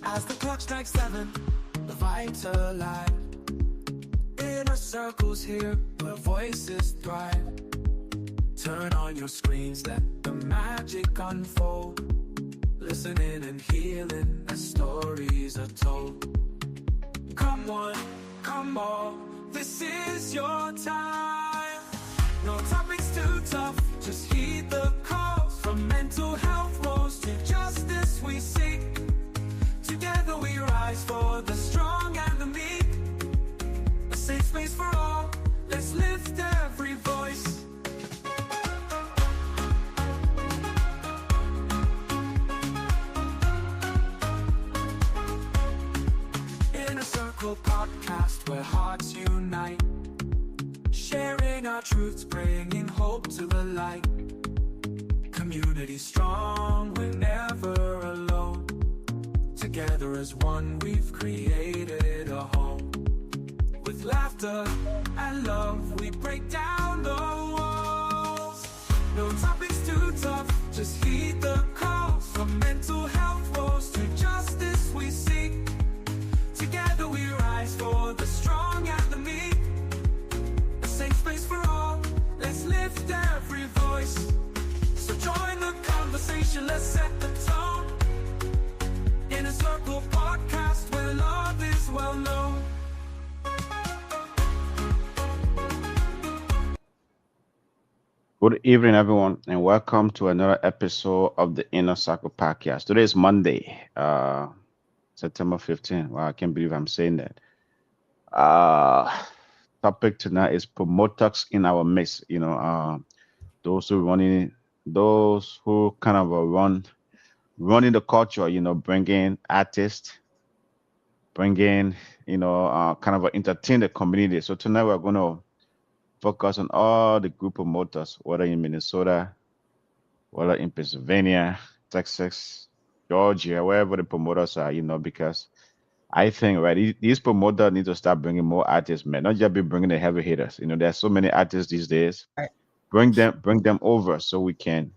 As the clock strikes 7, the vibes alive. Inner circles here, where voices thrive. Turn on your screens, let the magic unfold. Listening and healing as stories are told. Come one, come all, this is your time. No topics too tough, just heed the calls. From mental health woes to justice we seek. Together we rise for the strong and the meek. A safe space for all, let's lift every voice. Inner Circle podcast where hearts unite. Sharing our truths, bringing hope to the light. Community strong, we're never alone. Together as one, we've created a home. With laughter and love, we break down the walls. No topics too tough, just heed the calls. From mental health woes to justice we seek. Together we rise for the strong and the meek. A safe space for all, let's lift every voice. So join the conversation, let's set the tone. In a Circle podcast where love is well known. Good evening, everyone, and welcome to another episode of the Inner Circle podcast. Today is Monday, September 15th. Wow, I can't believe I'm saying that. Topic tonight is promoters in our midst. Those who those who kind of running the culture. Bringing artists, bringing kind of entertain the community. So tonight we're going to focus on all the group promoters, whether in Minnesota, whether in Pennsylvania, Texas, Georgia, wherever the promoters are, because I think, right, these promoters need to start bringing more artists, man, not just be bringing the heavy hitters. There's so many artists these days. Bring them over so we can,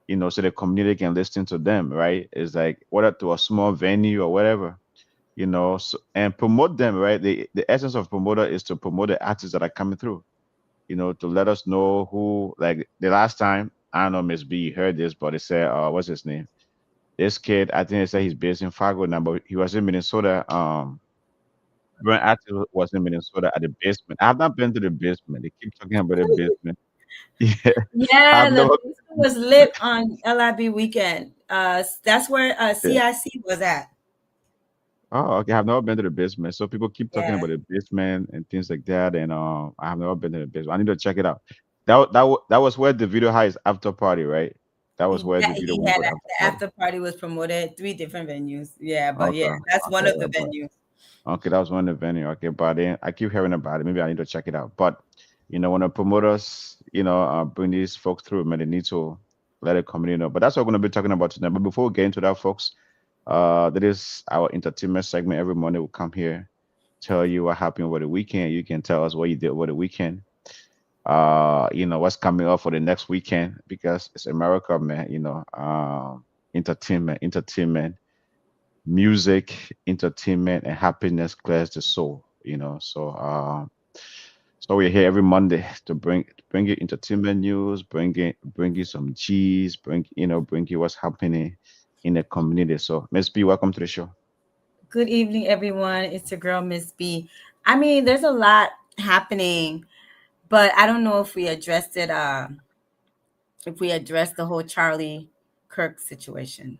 so the community can listen to them, right? It's like whether to a small venue or whatever, and promote them, right? The essence of promoter is to promote the artists that are coming through, to let us know who, like the last time, I don't know, Miss B heard this, but it said, what's his name? This kid, I think they said he's based in Fargo now, but he was in Minnesota. Brian actually was in Minnesota at the basement. I've not been to the basement. They keep talking about the basement. Yeah, Yeah, I've the never. basement was lit on LIB weekend. That's where Yeah. CIC was at. Oh, okay. I've never been to the basement. So people keep talking Yeah. about the basement and things like that. And I have never been to the basement. I need to check it out. That was where the video high is after party, right? That was where the video He went had for the after the party. after party was promoted 3 different venues. Yeah, but Okay, yeah, that's one okay, of the okay. venues. Okay, that was one of the venue. Okay, but then I keep hearing about it. Maybe I need to check it out. But when the promoters, bring these folks through, man, they need to let the community know. But that's what we're going to be talking about tonight. But before we get into that, folks, that is our entertainment segment. Every Monday we'll come here, tell you what happened over the weekend. You can tell us what you did over the weekend. What's coming up for the next weekend because it's America, man. Entertainment, music, entertainment, and happiness clears the soul. So we're here every Monday to bring you entertainment news, bring you some G's, bring you what's happening in the community. So Miss B, welcome to the show. Good evening, everyone. It's your girl, Miss B. I mean, there's a lot happening, but I don't know if we addressed it. If we addressed the whole Charlie Kirk situation.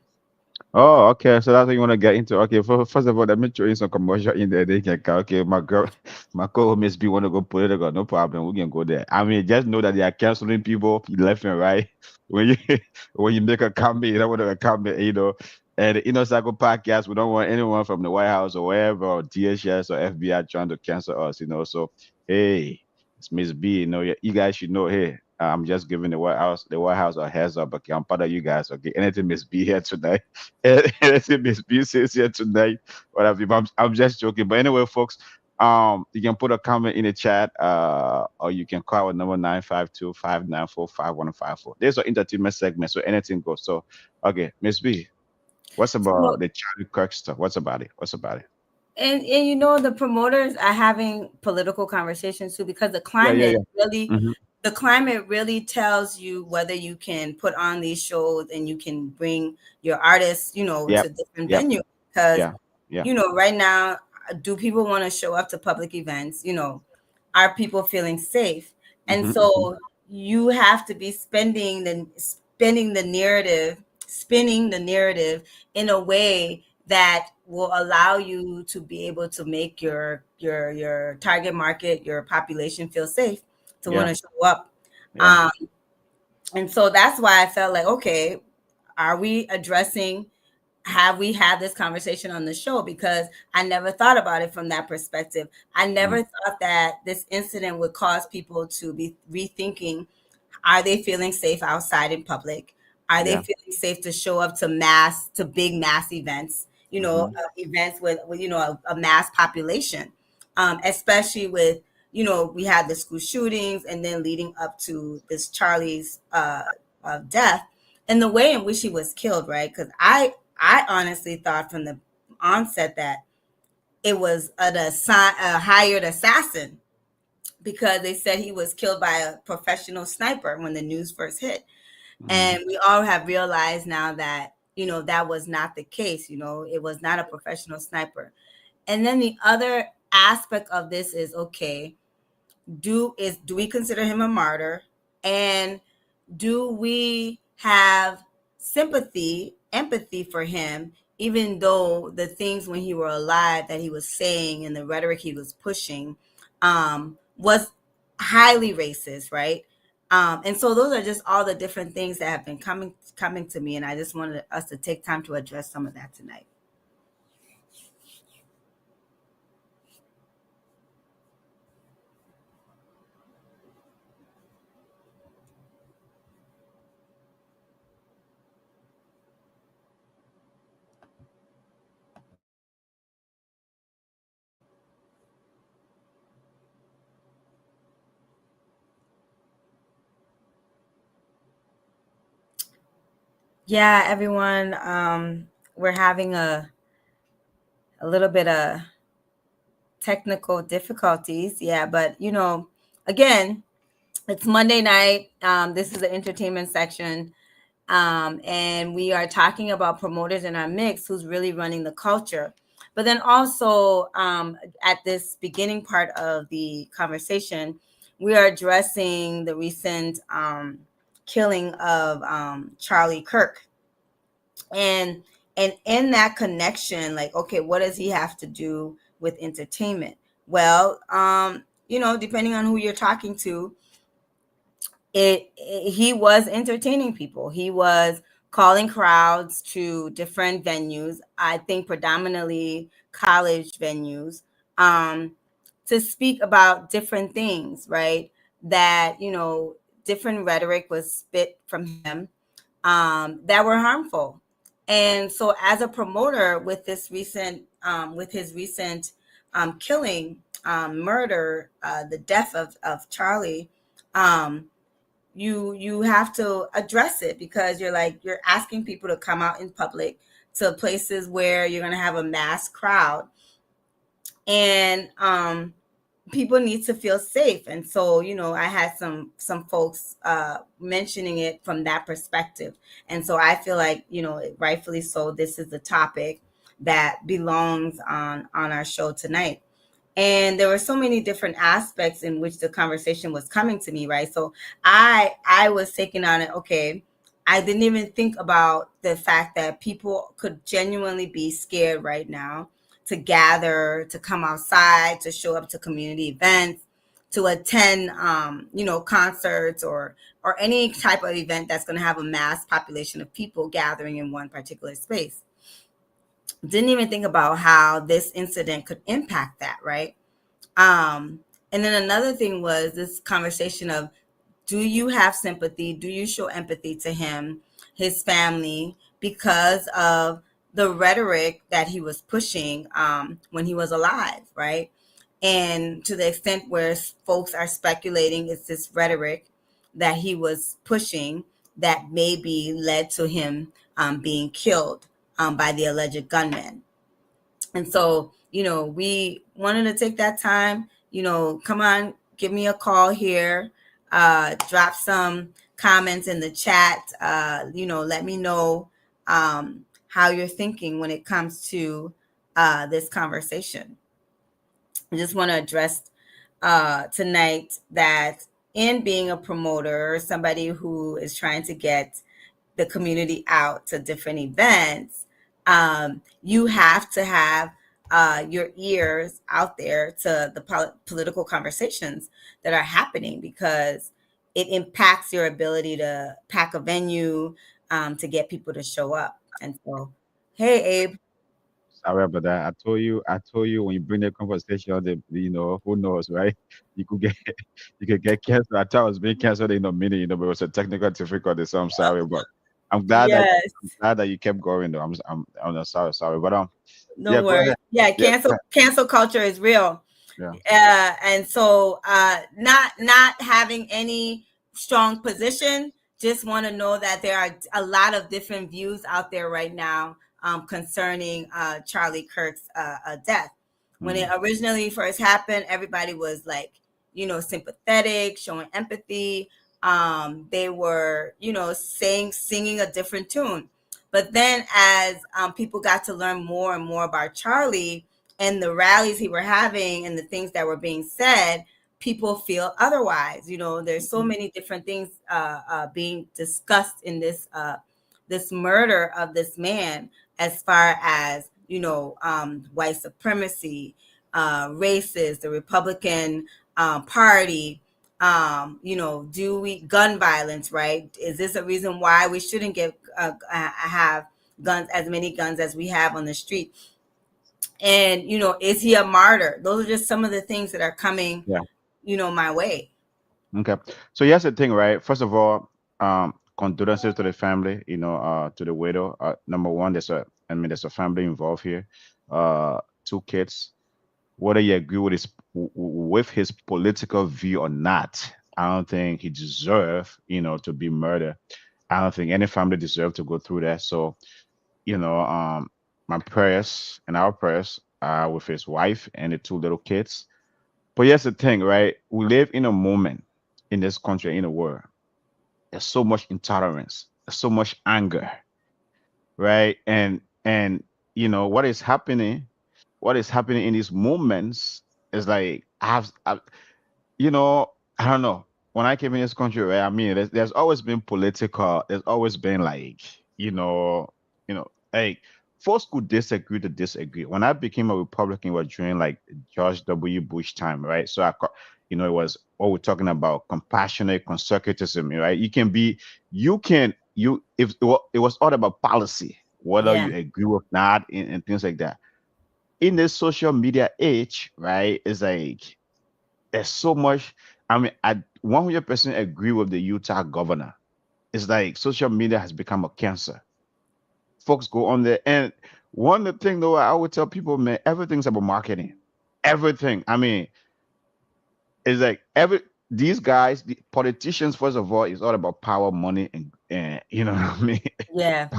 Oh, okay. So that's what you want to get into. Okay, first of all, let me throw in some commercial in there. They can okay, my girl, my co Miss B want to go political, no problem. We can go there. I mean, just know that they are canceling people left and right. When you when you make a comment, you don't want to comment, And the Inner Cycle podcast, we don't want anyone from the White House or wherever, or DHS or FBI trying to cancel us. So hey, it's Miss B. You guys should know. Hey, I'm just giving the White House a heads up. Okay, I'm part of you guys. Okay, anything Miss B here tonight. Anything Miss B says here tonight. Whatever. I'm just joking. But anyway, folks, you can put a comment in the chat, or you can call our number 952-594-5154. There's an entertainment segment, so anything goes. So, okay, Miss B, What's So, about the Charlie Kirk stuff? What's about it? What's about it? and you know, the promoters are having political conversations too, because Yeah, yeah, yeah. Hmm. the climate really tells you whether you can put on these shows and you can bring your artists, you know, Yep, to different yep, venues. Because, yeah, yeah. you know, right now, do people want to show up to public events? You know, are people feeling safe? And Hmm. Hmm. so you have to be spinning the narrative in a way that will allow you to be able to make your target market, your population feel safe to want Yeah, to show up. yeah. Um, and so that's why I felt like, okay, are we addressing, have we had this conversation on the show? Because I never thought about it from that perspective. I Mm, never thought that this incident would cause people to be rethinking, are they feeling safe outside in public? Are they yeah. feeling safe to show up to big mass events? You know, Hmm. events with you know, a mass population, especially with, you know, we had the school shootings and then leading up to this Charlie's death and the way in which he was killed, right? Because I honestly thought from the onset that it was a hired assassin, because they said he was killed by a professional sniper when the news first hit. Hmm. And we all have realized now that, you know, that was not the case. You know, it was not a professional sniper. And then the other aspect of this is, okay, do we consider him a martyr? And do we have sympathy, empathy for him, even though the things when he were alive that he was saying and the rhetoric he was pushing was highly racist, right? And so those are just all the different things that have been coming to me, and I just wanted us to take time to address some of that tonight. Yeah, everyone, we're having a little bit of technical difficulties. Yeah, but you know, again, it's Monday night. This is the entertainment section. And we are talking about promoters in our mix who's really running the culture. But then also, at this beginning part of the conversation, we are addressing the recent killing of Charlie Kirk. And in that connection, like, okay, what does he have to do with entertainment? Well, you know, depending on who you're talking to, he was entertaining people. He was calling crowds to different venues, I think predominantly college venues, um, to speak about different things, right? That, you know, different rhetoric was spit from him, that were harmful. And so as a promoter with this recent with his recent killing, murder, the death of Charlie, um, you have to address it, because you're asking people to come out in public to places where you're going to have a mass crowd, and people need to feel safe. And so, you know, I had some folks mentioning it from that perspective, and so I feel like, you know, rightfully so, this is the topic that belongs on our show tonight. And there were so many different aspects in which the conversation was coming to me, right? So I was taking on it, okay, I didn't even think about the fact that people could genuinely be scared right now to gather, to come outside, to show up to community events, to attend you know, concerts, or any type of event that's going to have a mass population of people gathering in one particular space. Didn't even think about how this incident could impact that, right? um and then another thing was this conversation of, do you have sympathy, do you show empathy to him, his family, because of the rhetoric that he was pushing when he was alive, right? And to the extent where folks are speculating it's this rhetoric that he was pushing that maybe led to him being killed. by the alleged gunman. And so, we wanted to take that time, come on, give me a call here, drop some comments in the chat, let me know how you're thinking when it comes to this conversation. I just want to address tonight that in being a promoter, somebody who is trying to get the community out to different events, you have to have your ears out there to the political conversations that are happening, because it impacts your ability to pack a venue, to get people to show up. And so, hey, Abe. Sorry about that. I told you when you bring the conversation, who knows, right? You could get, you could get canceled. I thought I was being canceled in a minute, but it was a technical difficulty, so I'm sorry. But I'm glad that Yes. I'm glad that you kept going, though. I'm not sorry. But No yeah, go worries. ahead. Yeah, Yeah, go cancel culture is real. ahead. And so, not having any strong position, just want to know that there are a lot of different views out there right now, concerning Charlie Kirk's death. When it Yeah. originally first happened, everybody was like, sympathetic, showing empathy. They were, singing a different tune. But then, as people got to learn more and more about Charlie and the rallies he were having and the things that were being said, people feel otherwise. There's so Mhm. many different things being discussed in this murder of this man, as far as white supremacy, racist, the Republican Party. Do we gun violence, right? Is this a reason why we shouldn't get have guns, as many guns as we have on the street? And is he a martyr? Those are just some of the things that are coming Yeah. my way. Okay. So here's the thing, right? First of all, condolences to the family, to the widow. Number one, there's a family involved here. Two kids. Whether you agree with his political view or not, I don't think he deserved, to be murdered. I don't think any family deserve to go through that. So, you know, um, my prayers and our prayers are with his wife and the two little kids. But here's the thing, right? We live in a moment in this country, in the world. There's so much intolerance, there's so much anger, right? And what is happening in these moments is like you know, I don't know. When I came in this country, right? I mean, there's always been political. There's always been like, like folks could disagree to disagree. When I became a Republican, was during like George W. Bush time, right? So it was what we're talking about, compassionate conservatism, right? If it was all about policy, whether Yeah. you agree with not, and things like that. In this social media age, right? It's like there's so much. I mean, I 100% agree with the Utah governor. It's like social media has become a cancer. Folks go on there, and one of the thing though, I would tell people, man, everything's about marketing. Everything. I mean, it's like these guys, the politicians, first of all, it's all about power, money, and you know what I mean. Yeah.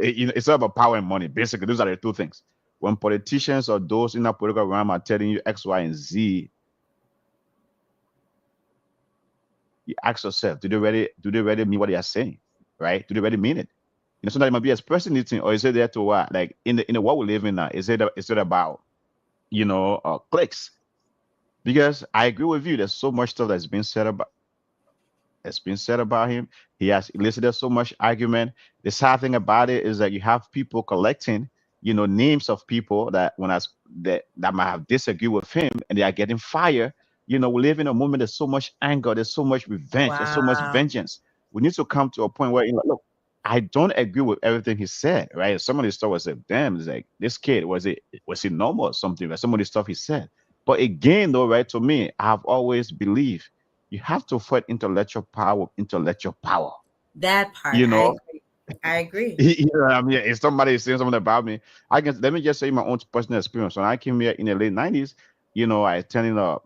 It's all about power and money. Basically, those are the two things. When politicians or those in that political realm are telling you X, Y, and Z, you ask yourself, do they really mean what they are saying? Right? Do they really mean it? Sometimes it might be expressing it, or is it there to what? Like in the world we live in now, is it about clicks? Because I agree with you. There's so much stuff that's been said about him. He has elicited so much argument. The sad thing about it is that you have people collecting, names of people that that might have disagreed with him, and they are getting fired. We live in a moment. There's so much anger. There's so much revenge. There's so much Wow. vengeance. We need to come to a point where, look, I don't agree with everything he said. Right? Some of the stuff was like, damn, it's like this kid was he normal or something? Like some of the stuff he said. But again, though, right, to me, I've always believed you have to fight intellectual power with intellectual power. That part, You I know, agree. I agree. I mean, if somebody is saying something about me, let me just say my own personal experience. When I came here in the late '90s, I attended a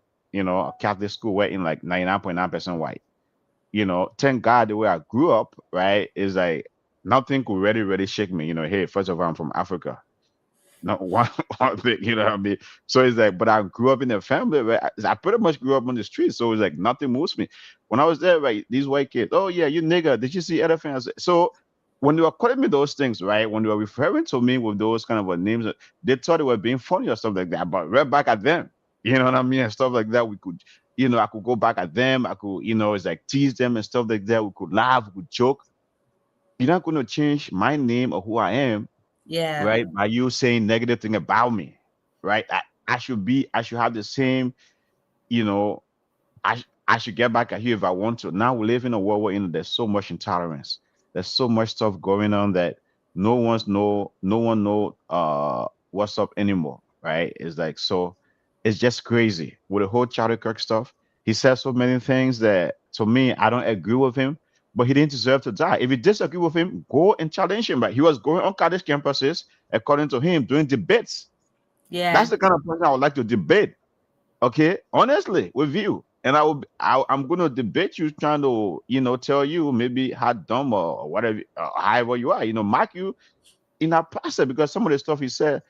Catholic school where in like 99.9% white. Thank God the way I grew up, right, is like nothing could really shake me. Hey, first of all, I'm from Africa. Not one, one thing, you know what I mean? So it's like, but I grew up in a family where I pretty much grew up on the street. So it's like nothing moves me. When I was there, right, these white kids, oh yeah, you nigga, did you see elephants? So when they were calling me those things, right, when they were referring to me with those kind of names, they thought they were being funny or stuff like that. But right back at them, you know what I mean? And stuff like that. We could, I could go back at them. I could, it's like tease them and stuff like that. We could laugh, we could joke. You're not going to change my name or who I am, Yeah. right? By you saying negative thing about me, right? I should have the same, you know, I should get back at you if I want to. Now we live in a world where there's so much intolerance. There's so much stuff going on that no one know what's up anymore, right? It's like so it's just crazy with the whole Charlie Kirk stuff. He said so many things that to me I don't agree with him, but he didn't deserve to die. If you disagree with him, go and challenge him. Right? He was going on college campuses, according to him, doing debates. Yeah. That's the kind of person I would like to debate. Okay, honestly, with you. And I'm gonna debate you, trying to, tell you maybe how dumb or whatever, however you are, mark you in that process because some of the stuff he said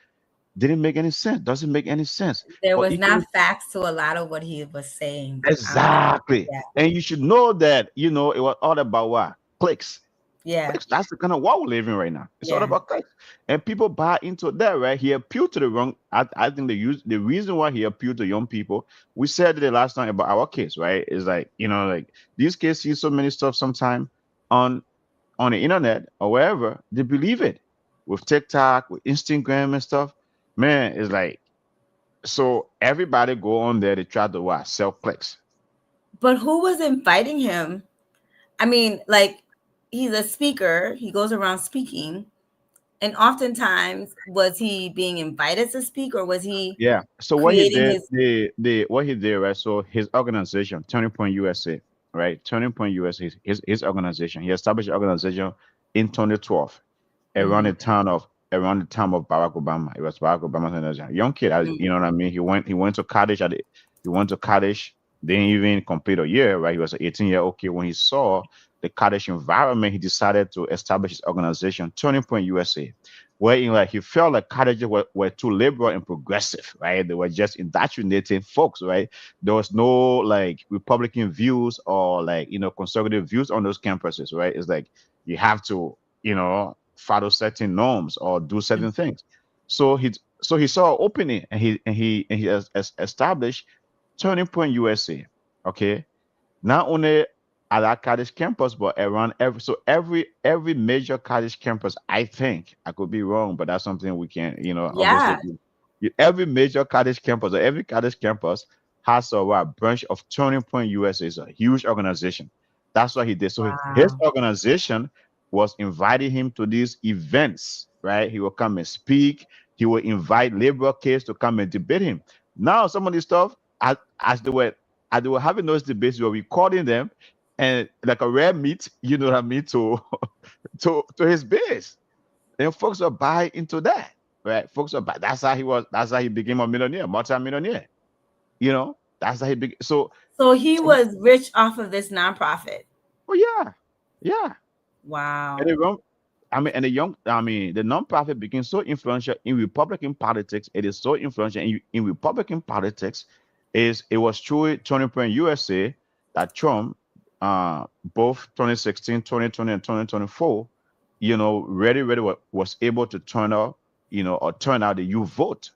didn't make any sense, doesn't make any sense. There Or was equally, not facts to a lot of what he was saying. exactly. Yeah. And you should know that, it was all about what? Clicks. Yeah. Clicks. That's the kind of world we're living right now. It's all Yeah. about clicks. And people buy into that, right? He appealed to the wrong. I think the reason why he appealed to young people, we said it the last time about our kids, right? Is like, like these kids see so many stuff sometime on on the internet or wherever, they believe it. With TikTok, with Instagram and stuff. Man, it's like so everybody go on there to try to what? Sell clicks. But who was inviting him? I mean, like, he's a speaker, he goes around speaking. And oftentimes, was he being invited to speak or was he Yeah. So what he creating did, his? the what he did, right? So his organization, Turning Point USA, right? Turning Point USA, his organization. He established an organization in 2012 around Mhm, the around the time of Barack Obama. It was Barack Obama's organization. Young kid, you know mhm. what I mean? He went to college he went to college, didn't even complete a year, right? He was an 18-year-old kid. When he saw the college environment, he decided to establish his organization, Turning Point USA, where like he felt like colleges were too liberal and progressive, right? They were just indoctrinating folks, right? There was no like Republican views or like conservative views on those campuses, right? It's like you have to follow certain norms or do certain things. So he saw an opening and he has established Turning Point USA. Okay, not only at our college campus, but around every major college campus. I think I could be wrong, but that's something we can obviously Yeah. do. Every major college campus or every college campus has a branch of Turning Point USA. Is a huge organization. That's what he did. So his Wow. organization was inviting him to these events. Right, he will come and speak. He will invite liberal kids to come and debate him. Now, some of this stuff, as they were having those debates, we were recording them and like a rare meat, you know what I mean, to to his base. And folks are buying into that. Right? Folks are buy that's how he became a millionaire, multi-millionaire. That's how he became So he so was rich off of this nonprofit. oh yeah. Yeah. And Wow. the young, the nonprofit became so influential in Republican politics. It is so influential in Republican politics. It was through Turning Point USA that Trump, both 2016, 2020, and 2024, really was able to turn out the youth vote.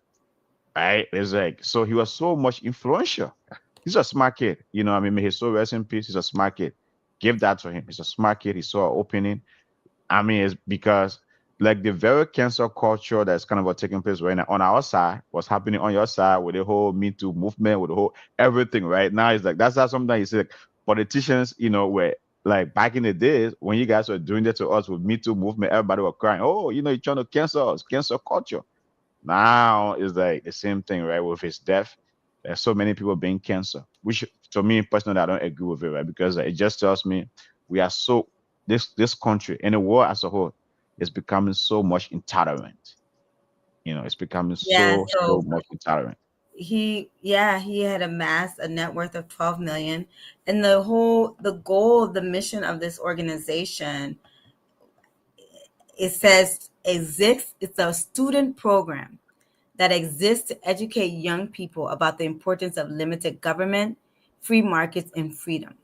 Right? It's like so he was so much influential. He's a smart kid. May his soul rest in peace. He's a smart kid. Give that to him. He's a smart kid. He saw an opening. It's because like the very cancel culture that's kind of taking place right now on our side, what's happening on your side with the whole Me Too movement, with the whole everything right now. It's like that's how sometimes you see like politicians, were like back in the days when you guys were doing that to us with Me Too movement, everybody were crying, oh, you're trying to cancel us, cancel culture. Now it's like the same thing, right? With his death, there's so many people being canceled, which to me personally, I don't agree with it, right? Because it just tells me we are so this country and the world as a whole is becoming so much intolerant. It's becoming Yeah. so So much intolerant. he had amassed a net worth of 12 million. And the goal, the mission of this organization, it says exists. It's a student program that exists to educate young people about the importance of limited government, free markets, and freedom.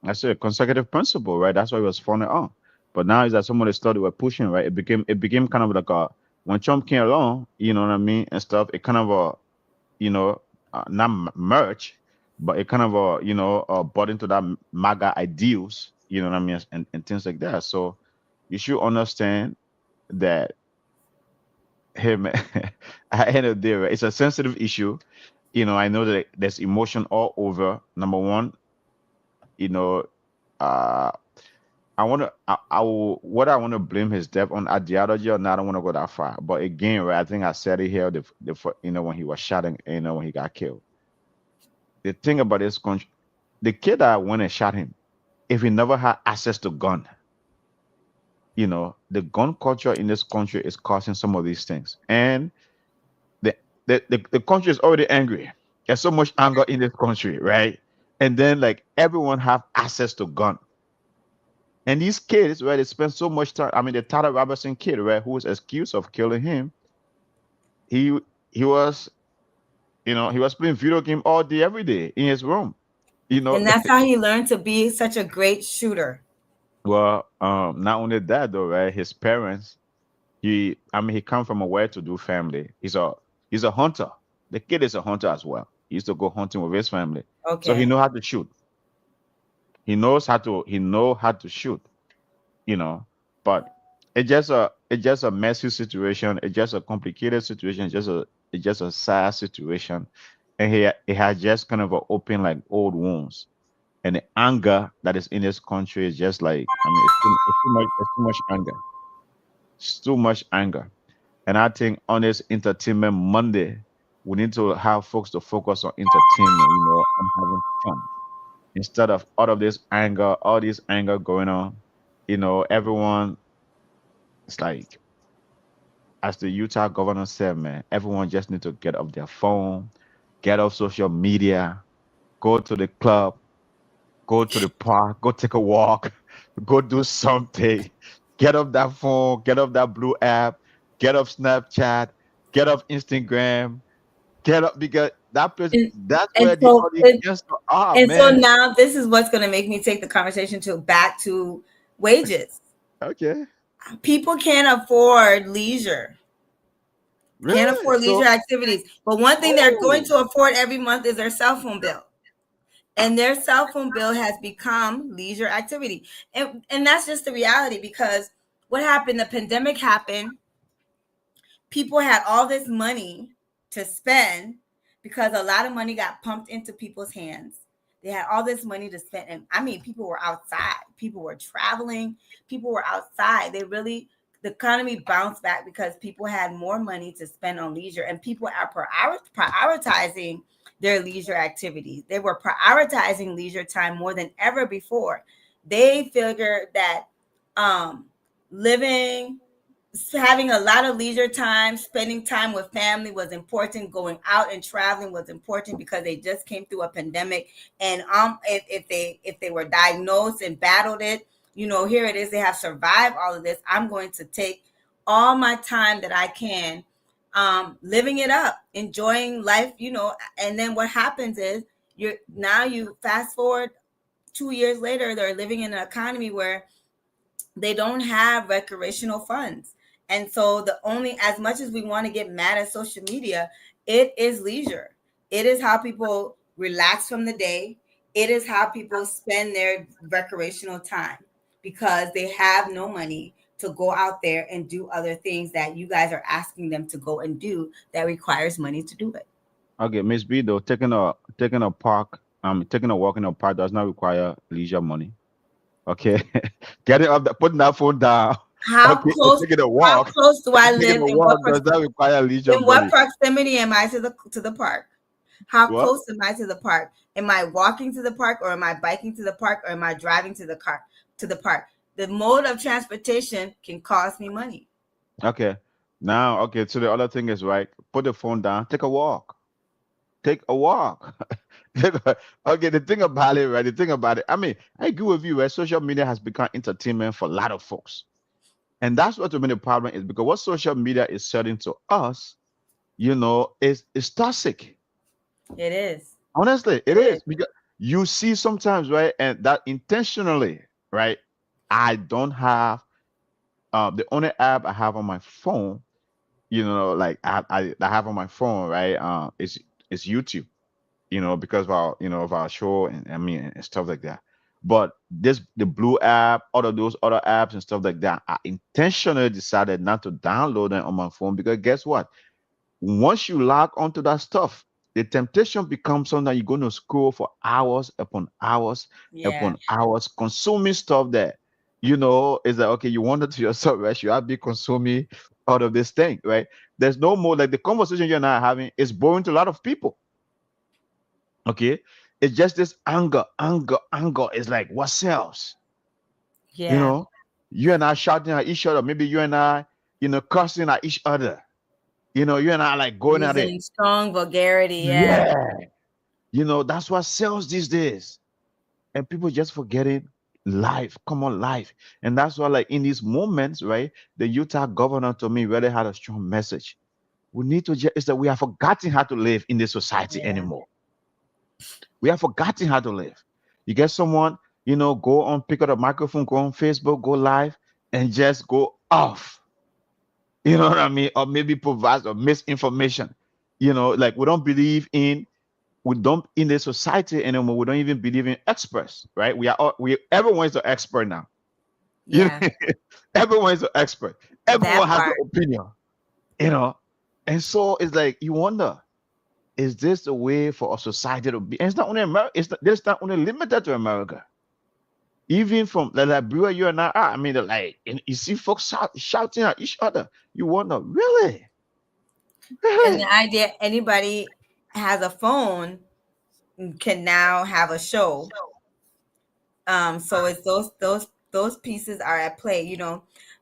That's a consecutive principle, right? That's why it was founded on. But now is that some of the stuff they were pushing, right? It became kind of like a when Trump came along, you know what I mean, and stuff. It kind of you know, not merch, but it kind of bought into that MAGA ideals, you know what I mean, and things like that. So you should understand that, hey man, at the end of the day, right, it's a sensitive issue. I know that there's emotion all over. Number one, you know, uh, what I want to blame his death on ideology or not. I don't want to go that far. But again, right, I think I said it here, when he was shot and, when he got killed. The thing about this country, the kid that went and shot him, if he never had access to gun, the gun culture in this country is causing some of these things. And the the country is already angry. There's so much anger in this country, right? And then like everyone have access to gun. And these kids, right, they spend so much time. I mean, the Tyler Robertson kid, right, who was accused of killing him, he he was, he was playing video game all day, every day in his room. You know, And that's how he learned to be such a great shooter. well, not only that though, right? His parents, he come from a well-to-do family. He's a hunter. The kid is a hunter as well. He used to go hunting with his family, so he Okay. know how to shoot. He know how to shoot. you know. But it's just a messy situation. It's just a complicated situation. It's just a sad situation, and it has just kind of open like old wounds. And the anger that is in this country is just like, I mean, it's too much. It's too much anger. It's too much anger. And I think on this Entertainment Monday, we need to have folks to focus on entertainment, and having fun instead of all this anger going on. Everyone, it's like, as the Utah governor said, man, everyone just need to get off their phone, get off social media, go to the club, go to the park, go take a walk, go do something. Get off that phone, get off that blue app, get off Snapchat, get off Instagram, get up, because And, that's and where the so and, audience are, and so man. now this is what's going to make me take the conversation to back to wages. Okay. People can't afford leisure. Can't Really? afford leisure So, activities. But one thing they're going oh, to afford every month is their cell phone bill. And their cell phone bill has become leisure activity. And that's just the reality, because what happened? The pandemic happened. People had all this money to spend because a lot of money got pumped into people's hands. They had all this money to spend. And I mean, people were outside, people were traveling, people were outside. The economy bounced back because people had more money to spend on leisure, and people are prioritizing their leisure activities. They were prioritizing leisure time more than ever before. They figured that um, living having a lot of leisure time, spending time with family was important. Going out and traveling was important because they just came through a pandemic. And if they were diagnosed and battled it, here it is. They have survived all of this. I'm going to take all my time that I can, living it up, enjoying life. And then what happens is you fast forward 2 years later, they're living in an economy where they don't have recreational funds. And so the only as much as we want to get mad at social media, it is leisure. It is how people relax from the day. It is how people spend their recreational time, because they have no money to go out there and do other things that you guys are asking them to go and do that requires money to do it. okay, Miss B, though, taking a walk in a park does not require leisure money. Okay, putting that phone down. How Okay, and close taking a how walk. close do I Taking live, a walk does not require leisure in what money. proximity am I to the park? How What? close am I to the park? Am I walking to the park, or am I biking to the park, or am I driving to the park? The mode of transportation can cost me money. Okay. Now, okay. So the other thing is, right. Put the phone down. Take a walk. Take a walk. Okay. The thing about it, right? The thing about it. I mean, I agree with you. Right? Social media has become entertainment for a lot of folks. And that's what to me the problem is, because what social media is setting to us, is toxic. It is. Honestly, it It is, is. because you see sometimes, right, and that intentionally, right? I don't have the only app I have on my phone, like I have on my phone, right? Is YouTube, because of our show, and I mean, and stuff like that. But the Blue app, all of those other apps and stuff like that, I intentionally decided not to download them on my phone, because guess what? Once you log onto that stuff, the temptation becomes something that you're going to scroll for hours Yeah. upon hours, consuming stuff that, is like, okay, you wonder to yourself, right? Should I be consuming out of this thing, right? There's no more, like, the conversation you and I are having is boring to a lot of people. Okay. It's just this anger. It's like, what sells? You Yeah. know, you and I shouting at each other, maybe you and I, cursing at each other, you and I like going at it. Using strong vulgarity. Yeah. Yeah. That's what sells these days. And people just forgetting life, common life. And that's why, like, in these moments, right, the Utah governor to me really had a strong message. We need to just, it's that we have forgotten how to live in this society Yeah. anymore. We have forgotten how to live. You get someone, go on, pick up a microphone, go on Facebook, go live, and just go off. You know what I mean? Or maybe provide or misinformation. Like, we don't in the society anymore. We don't even believe in experts, right? Everyone is an expert now. You Yeah. know, everyone is an expert. That Everyone has an part. opinion, you know. And so it's like you wonder, is this the way for a society to be? And it's not only America, it's not only limited to America. Even from the Liberia you and I are, I mean, like, and you see folks shouting at each other. You wonder, really? And the Really? idea anybody has a phone can now have a show. So it's those pieces are at play,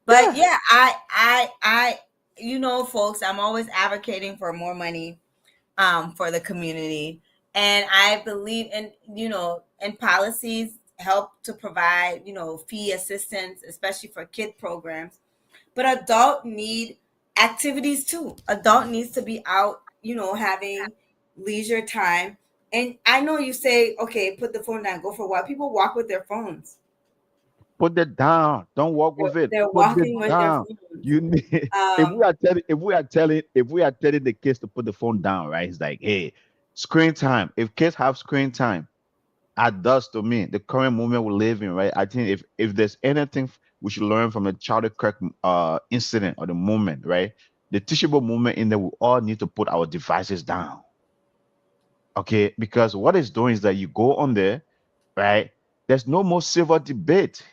But Yeah. yeah, I folks, I'm always advocating for more money for the community. And I believe in, and policies help to provide, fee assistance, especially for kid programs. But adult need activities too. Adult needs to be out, having leisure time. And I know you say, okay, put the phone down, go for a walk. People walk with their phones. Put it down. Don't walk with it. They're Put it walking with their down. phones. You need Um, if we are telling the kids to put the phone down, right? It's like, hey, screen time. If kids have screen time, adults, to me, the current moment we live in, right? I think if there's anything we should learn from the Charlie Kirk incident or the moment, right? The teachable moment in that we all need to put our devices down. Okay, because what it's doing is that you go on there, right? There's no more civil debate.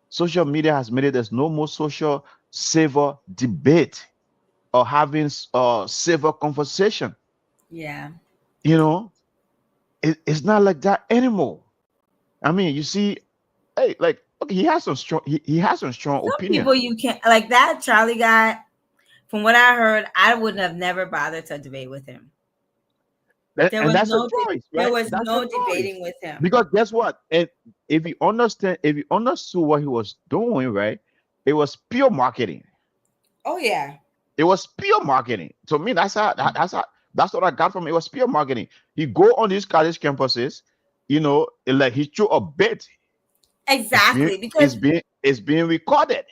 Social media has made it there's no more social civil debate or having civil conversation. yeah. You know, it's not like that anymore. I mean, you see, hey, like, okay, he has some strong Some opinion. people you can't like that Charlie guy. From what I heard, I wouldn't have never bothered to debate with him. There And was that's a no choice, there right? was That's a no choice. debating with him. Because guess what? And if you understood what he was doing, right, it was pure marketing. Oh yeah. It was pure marketing. To me, that's what I got from it. It was pure marketing. He go on these college campuses, like he threw a bit. It's being Exactly. Because it's being recorded.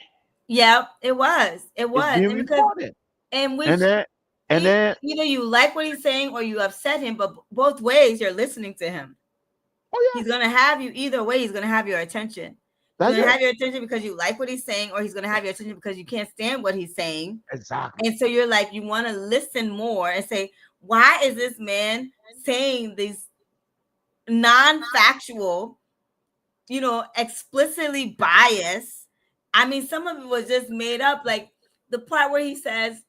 yeah, it was. It It's was. being And because recorded. in And which then and then either you like what he's saying or you upset him, but both ways you're listening to him. oh yeah, He's gonna have you either way, he's gonna have your attention. He's that's gonna have it. your attention because you like what he's saying, or he's gonna have your attention because you can't stand what he's saying. Exactly. And so you're like, you want to listen more and say, why is this man saying these non-factual, explicitly biased? I mean, some of it was just made up, like the part where he says,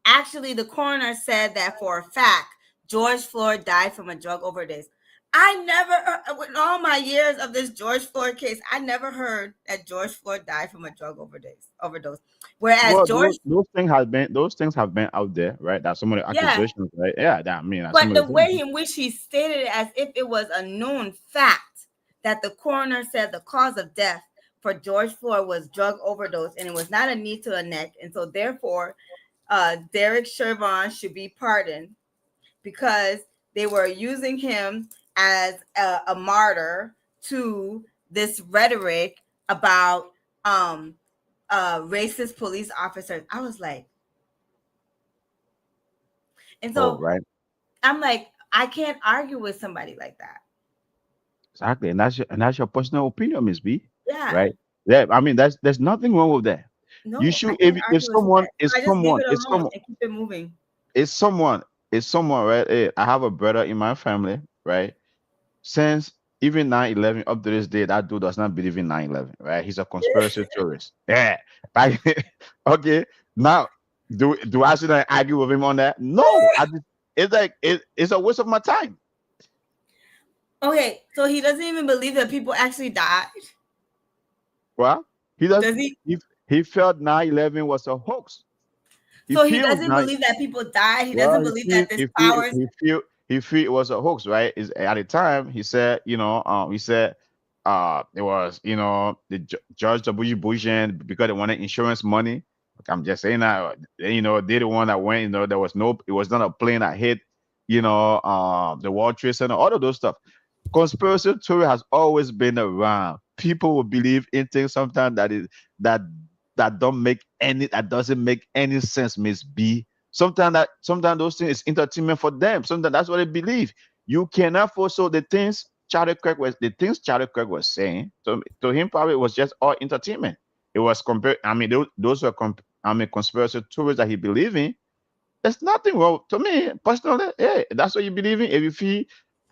actually, the coroner said that for a fact, George Floyd died from a drug overdose. I never, in all my years of this George Floyd case, I never heard that George Floyd died from a drug overdose. Whereas Well, George, those things have been out there, right? That's some of the yeah, accusations, right? Yeah, that I mean that's some but of the the things. way in which he stated it as if it was a known fact that the coroner said the cause of death for George Floyd was drug overdose, and it was not a knee to the neck, and so therefore, Derek Chauvin should be pardoned because they were using him as a martyr to this rhetoric about racist police officers. I was like, and Oh, so right. I'm like, I can't argue with somebody like that. Exactly. And that's your personal opinion, Miss B. Yeah, Right? Yeah, I mean there's nothing wrong with that. You no, I should can't if argue with someone somebody. is So I just leave someone it is alone someone and keep it moving. is someone is someone, right? I have a brother in my family, right? Since even 9/11 up to this day, that dude does not believe in 9/11, right? He's a conspiracy theorist. Yeah. Like, okay. Now, do I sit and argue with him on that? No. It's like it's a waste of my time. Okay, so he doesn't even believe that people actually died. Well, he does Does he? he felt 9/11 was a hoax. He So he feels doesn't now. believe that people died. He Well, doesn't believe that there's powers. he feel it was a hoax, right? Is at the time he said, he said, it was, the George W. Bush, and because they wanted insurance money. Like, I'm just saying that, they're the one that went. There was no, it was not a plane that hit, the World Trade Center, all of those stuff. Conspiracy theory has always been around. People will believe in things sometimes that that doesn't make any sense, Miss B. Sometimes those things is entertainment for them. Sometimes that's what they believe. You cannot force. So the things Charlie Kirk was saying to him, probably it was just all entertainment. It was compared. I mean, those were conspiracy theories that he believed in. There's nothing wrong to me personally. Hey, that's what you believe in. If you feel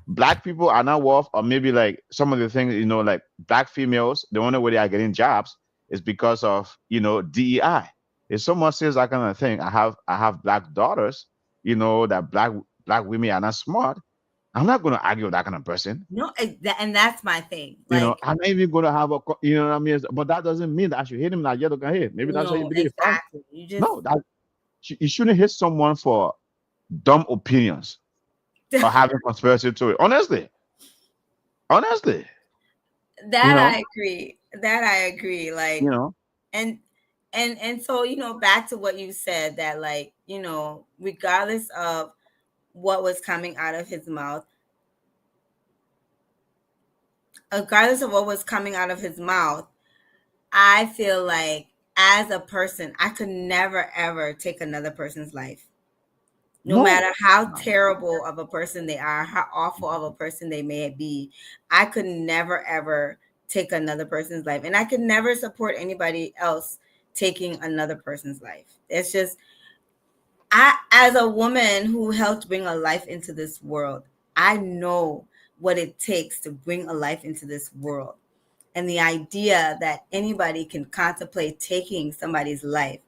black people are not worth, or maybe like some of the things, like black females, the only way they are getting jobs is because of DEI. If someone says that kind of thing, I have black daughters, that black women are not smart. I'm not going to argue with that kind of person. No, and that's my thing. Like, I'm not even going to have what I mean. But that doesn't mean that I should hit him like, yeah, look at here. Maybe that's what you no, believe. Fine. exactly. You just No, you shouldn't hit someone for dumb opinions or having conspiracy to it. Honestly, you that know, I agree. That I agree. you Like, know, and and so back to what you said, that like regardless of what was coming out of his mouth, regardless of what was coming out of his mouth, I feel like as a person, I could never ever take another person's life. No no, matter how no. terrible of a person they are, how awful of a person they may be, I could never ever take another person's life. And I could never support anybody else taking another person's life. It's just, as a woman who helped bring a life into this world, I know what it takes to bring a life into this world. And the idea that anybody can contemplate taking somebody's life,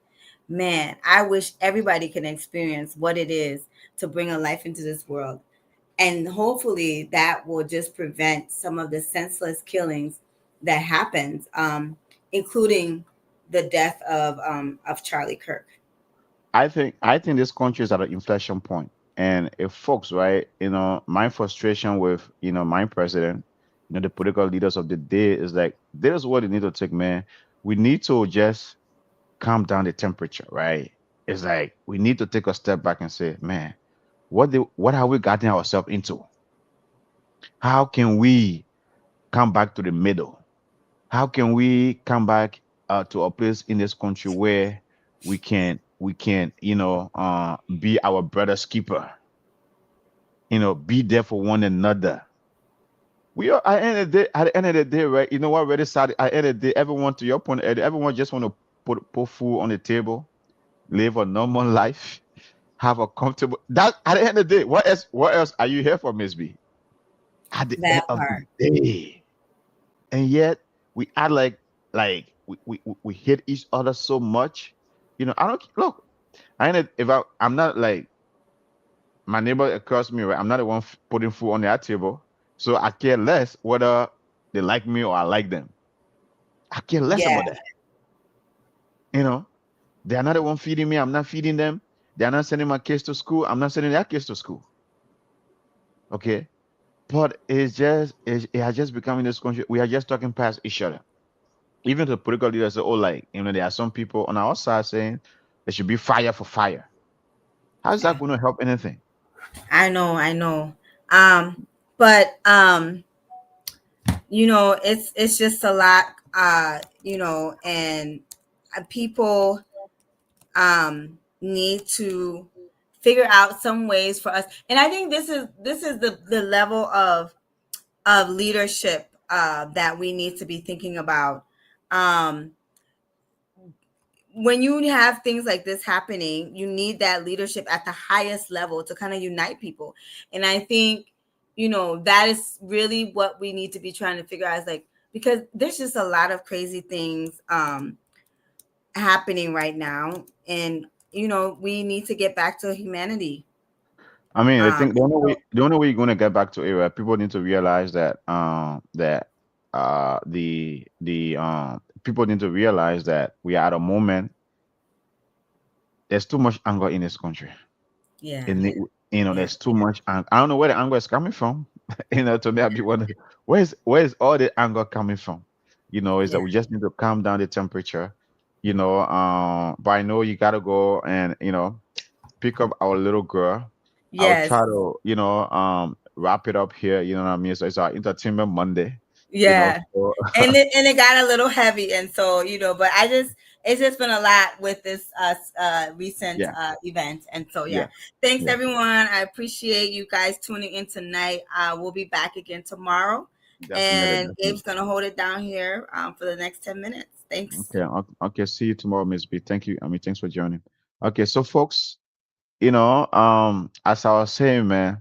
man, I wish everybody can experience what it is to bring a life into this world. And hopefully that will just prevent some of the senseless killings that happens, including the death of Charlie Kirk. I think this country is at an inflection point, and if folks, right, my frustration with my president, the political leaders of the day is like this is what they need to take, man. We need to just calm down the temperature, right? It's like we need to take a step back and say, man, what have we gotten ourselves into? How can we come back to the middle? How can we come back to a place in this country where we can be our brother's keeper, be there for one another. We are at the end of the day, right? You know what really sad? At the end of the day, everyone, to your point, Eddie, everyone just want to put food on the table, live a normal life, have a comfortable, that at the end of the day, what else are you here for, Miss B? At the end That of the part. day. And yet we act like we hate each other so much. I don't look. I ain't if I'm not like my neighbor across me, right? I'm not the one putting food on their table, so I care less whether they like me or I like them. I care less Yeah. about that. You know, they are not the one feeding me. I'm not feeding them. They are not sending my kids to school. I'm not sending their kids to school. Okay, but it has just become in this country. We are just talking past each other. Even the political leaders say, oh, like, there are some people on our side saying there should be fire for fire. How's that going to help anything? I know. Um, but it's just a lot, and people need to figure out some ways for us. And I think this is the level of leadership that we need to be thinking about. Um, when you have things like this happening, you need that leadership at the highest level to kind of unite people. And I think, that is really what we need to be trying to figure out is like, because there's just a lot of crazy things happening right now. And, we need to get back to humanity. I mean, I Um, think the only way you're going to get back to area, people need to realize that the people need to realize that we are at a moment. There's too much anger in this country. yeah, In yeah, there's too much anger. I don't know where the anger is coming from. To me, I'd be wondering where's all the anger coming from? Is that yeah, we just need to calm down the temperature. But I know you gotta go and pick up our little girl. I'll yes, try to wrap it up here. You know what I mean? So it's our entertainment Monday. yeah. So And it got a little heavy, and so but it's just been a lot with this recent yeah, event. And so yeah, yeah, thanks yeah, everyone. I appreciate you guys tuning in tonight. We'll be back again tomorrow, definitely, and definitely. Gabe's gonna hold it down here for the next 10 minutes. Thanks. Okay, okay. See you tomorrow, Miss B. Thank you. I mean, thanks for joining. Okay, so folks, as I was saying, man,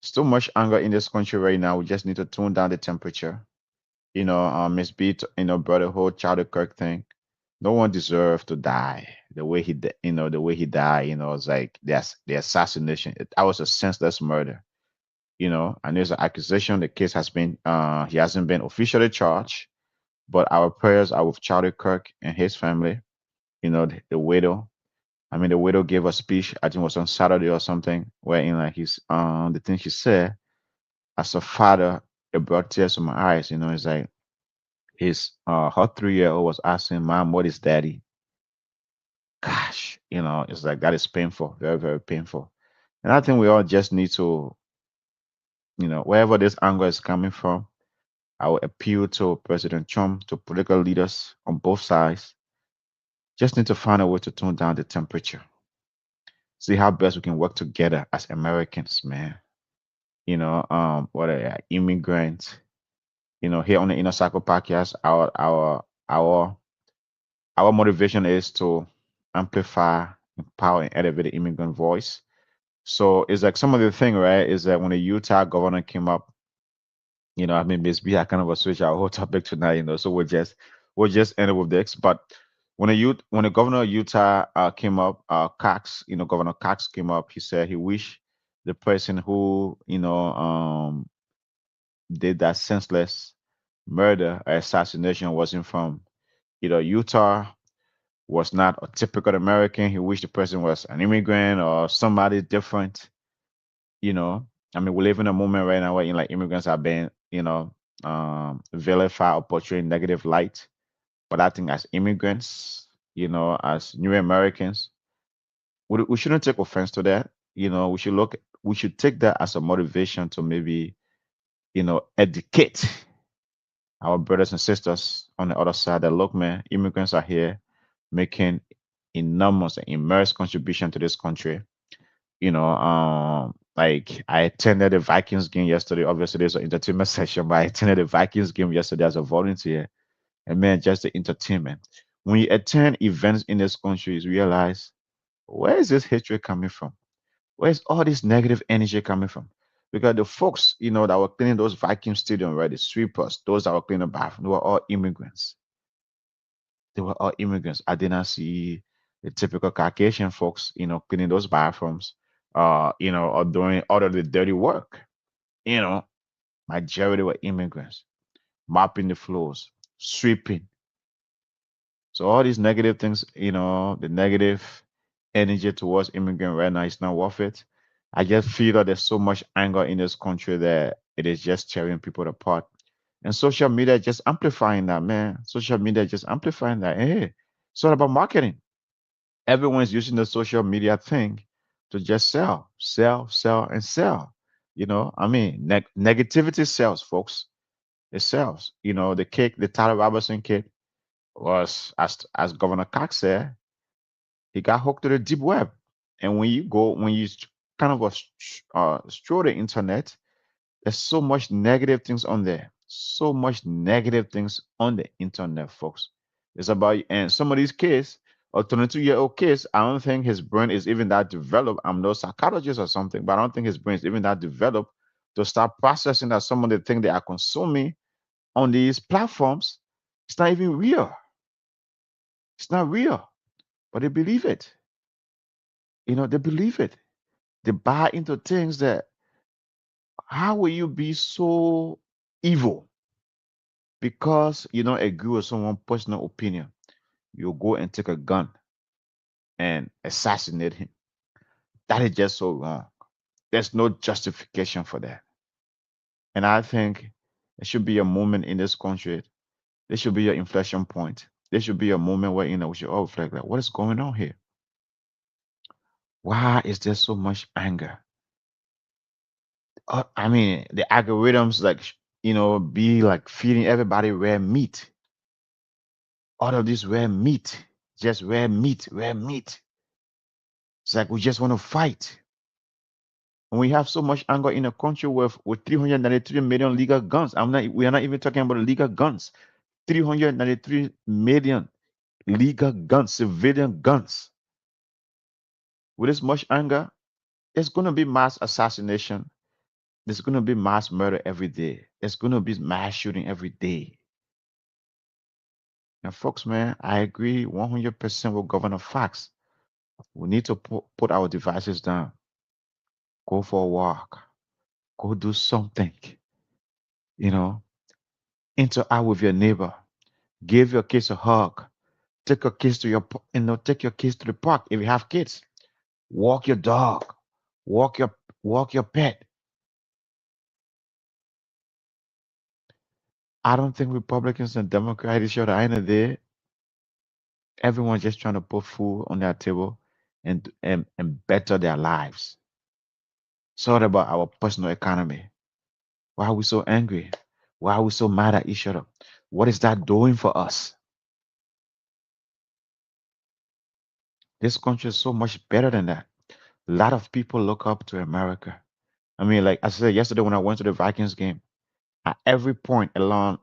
there's too much anger in this country right now. We just need to tune down the temperature. Miss B, brought the whole Charlie Kirk thing. No one deserved to die the way the way he died. It's like the assassination. That was a senseless murder. And there's an accusation. The case he hasn't been officially charged, but our prayers are with Charlie Kirk and his family. The widow. I mean, the widow gave a speech. I think it was on Saturday or something, where in like his the thing she said as a father, it brought tears to my eyes. It's like his her 3 year old was asking, "Mom, what is daddy?" Gosh, it's like that is painful, very, very painful. And I think we all just need to, wherever this anger is coming from, I will appeal to President Trump, to political leaders on both sides. Just need to find a way to tone down the temperature. See how best we can work together as Americans, man. What are immigrants? Here on the Inner Cycle podcast, our motivation is to amplify, empower, and elevate the immigrant voice. So it's like some of the thing, right? Is that when the Utah governor came up, I mean, Miss B, I kind of a switch our whole topic tonight, so we'll just end it with this. But when the governor of Utah came up, Governor Cox came up, he said he wished the person who did that senseless murder or assassination wasn't from Utah, was not a typical American. He wished the person was an immigrant or somebody different. You know, I mean, we live in a moment right now where like immigrants are being, vilified or portrayed in negative light. But I think as immigrants, as new Americans, we shouldn't take offense to that. We should take that as a motivation to maybe, educate our brothers and sisters on the other side that look, man, immigrants are here making enormous and immense contribution to this country. Like I attended the Vikings game yesterday. Obviously, there's an entertainment section, but I attended the Vikings game yesterday as a volunteer. And man, just the entertainment. When you attend events in this country, you realize where is this hatred coming from? Where's all this negative energy coming from? Because the folks, that were cleaning those vacuum stadium, right? The sweepers, those that were cleaning the bathroom, they were all immigrants. They were all immigrants. I did not see the typical Caucasian folks, cleaning those bathrooms, or doing all of the dirty work. You know, Majority were immigrants, mopping the floors, sweeping. So all these negative things, the negative energy towards immigrant right now is not worth it. I just feel that there's so much anger in this country that it is just tearing people apart. And social media just amplifying that, man. Social media just amplifying that. Hey, it's all about marketing. Everyone's using the social media thing to just sell, sell, sell, and sell. I mean, negativity sells, folks. It sells. The cake, the Tyler Robertson cake was, as Governor Cox said, he got hooked to the deep web. And when you kind of stroll the internet, there's so much negative things on there. So much negative things on the internet, folks. It's about, and some of these kids, a 22-year-old kids, I don't think his brain is even that developed. I'm no psychologist or something, but I don't think his brain is even that developed to start processing that some of the things they are consuming on these platforms, it's not even real. It's not real, but they believe it. They believe it. They buy into things that, how will you be so evil because you don't agree with someone's personal opinion? You go and take a gun and assassinate him. That is just so wrong. There's no justification for that. And I think there should be a moment in this country. There should be an inflection point. There should be a moment where we should all reflect like, what is going on here? Why is there so much anger? I mean, the algorithms like be like feeding everybody rare meat. All of this rare meat, just rare meat, rare meat. It's like we just want to fight. And we have so much anger in a country with 393 million legal guns. We are not even talking about legal guns. 393 million legal guns, civilian guns. With this much anger, there's going to be mass assassination. There's going to be mass murder every day. There's going to be mass shooting every day. And folks, man, I agree 100% with Governor Fox. We need to put our devices down, go for a walk, go do something, you know, interact with your neighbor, give your kids a hug, take your kids to take your kids to the park if you have kids, walk your dog, walk your walk your pet. I don't think Republicans and Democrats should end of the day. Everyone's just trying to put food on their table and better their lives. It's all about our personal economy. Why are we so angry? Why are we so mad at each other? What is that doing for us? This country is so much better than that. A lot of people look up to America. I mean, like I said yesterday when I went to the Vikings game, at every point along,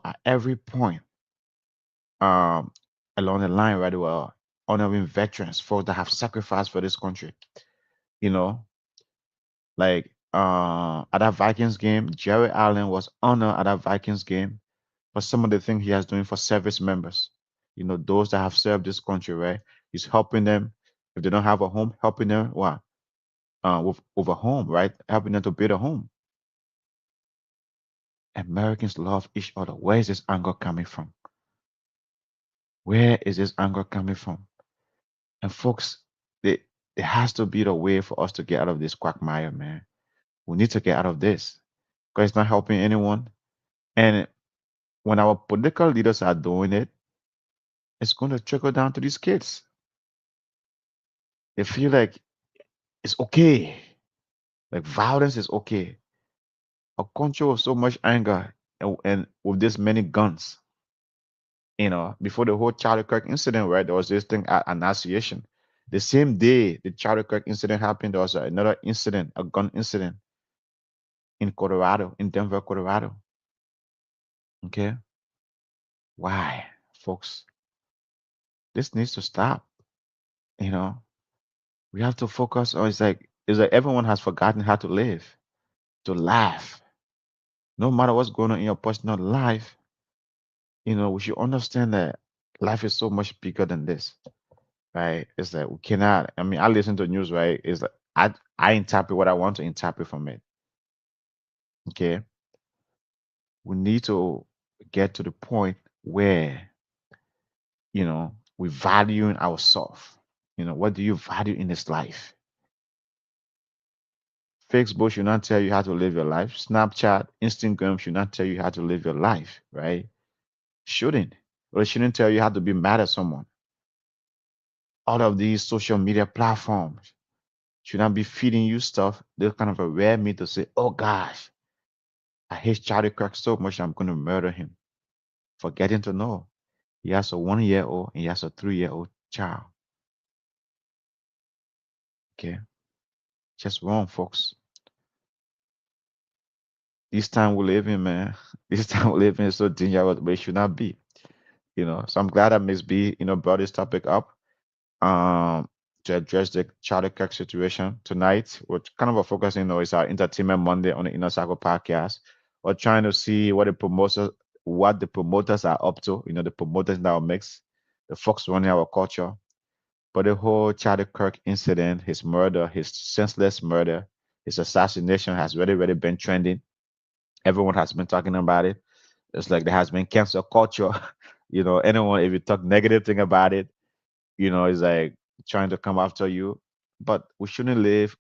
at every point, um, along the line, right, well, honoring veterans, folks that have sacrificed for this country. You know, like at that Vikings game, Jerry Allen was honored at that Vikings game for some of the things he has doing for service members. Those that have served this country, right? He's helping them if they don't have a home, helping them what with a home, right? Helping them to build a home. Americans love each other. Where is this anger coming from? Where is this anger coming from? And folks, there has to be the way for us to get out of this quagmire, man. We need to get out of this because it's not helping anyone. And when our political leaders are doing it, it's going to trickle down to these kids. They feel like it's okay. Like violence is okay. A country with so much anger and with this many guns. Before the whole Charlie Kirk incident, right? There was this thing at Annunciation. The same day the Charlie Kirk incident happened, there was another incident, a gun incident in Colorado, in Denver, Colorado. Okay. Why, folks? This needs to stop. You know, we have to focus on it's like everyone has forgotten how to live, to laugh. No matter what's going on in your personal life, we should understand that life is so much bigger than this, right? It's like we cannot. I mean, I listen to news, right? It's like I interpret what I want to interpret from it. Okay, we need to get to the point where we valuing ourselves. What do you value in this life? Facebook should not tell you how to live your life. Snapchat, Instagram should not tell you how to live your life, right? Shouldn't. Or it shouldn't tell you how to be mad at someone. All of these social media platforms should not be feeding you stuff. They're kind of aware me to say, oh gosh, I hate Charlie Kirk so much I'm gonna murder him. Forgetting to know he has a 1 year old and he has a 3 year old child. Okay. Just wrong, folks. This time we live in, man. This time we live in is so dangerous, but it should not be. So I'm glad that Miss B, brought this topic up um to address the Charlie Kirk situation tonight. We're kind of a focusing, is our entertainment Monday on the Inner Circle podcast. We're trying to see what the promoters are up to, the promoters in our mix, the folks running our culture. But the whole Charlie Kirk incident, his murder, his senseless murder, his assassination has really been trending. Everyone has been talking about it. It's like there has been cancel culture. Anyone, if you talk negative thing about it, is like trying to come after you. But we shouldn't live.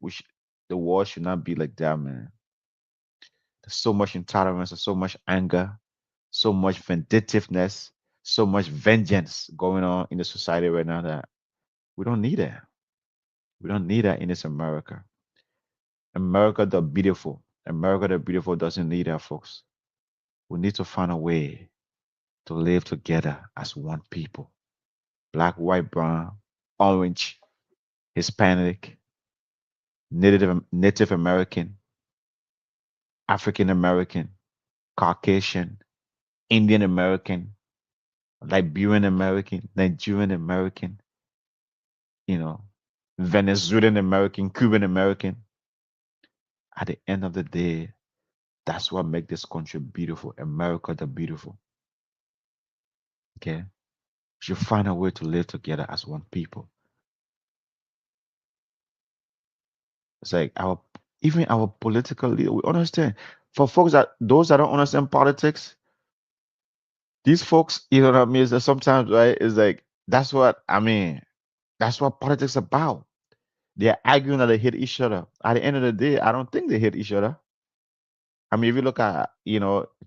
The war should not be like that, man. There's so much intolerance, there's so much anger, so much vindictiveness, so much vengeance going on in the society right now that we don't need it. We don't need that in this America. America the beautiful. America the beautiful doesn't need that, folks. We need to find a way to live together as one people. Black, white, brown, orange, Hispanic, Native American, African American, Caucasian, Indian American, Liberian American, Nigerian American, you know, Venezuelan American, Cuban American. At the end of the day, that's what makes this country beautiful. America the beautiful. Okay. We should find a way to live together as one people. It's like our political leader, we understand. For folks that those that don't understand politics, these folks, you know what I mean, is that sometimes right, is like that's what I mean. That's what politics about. They're arguing that they hit each other. At the end of the day, I don't think they hit each other. I mean, if you look at,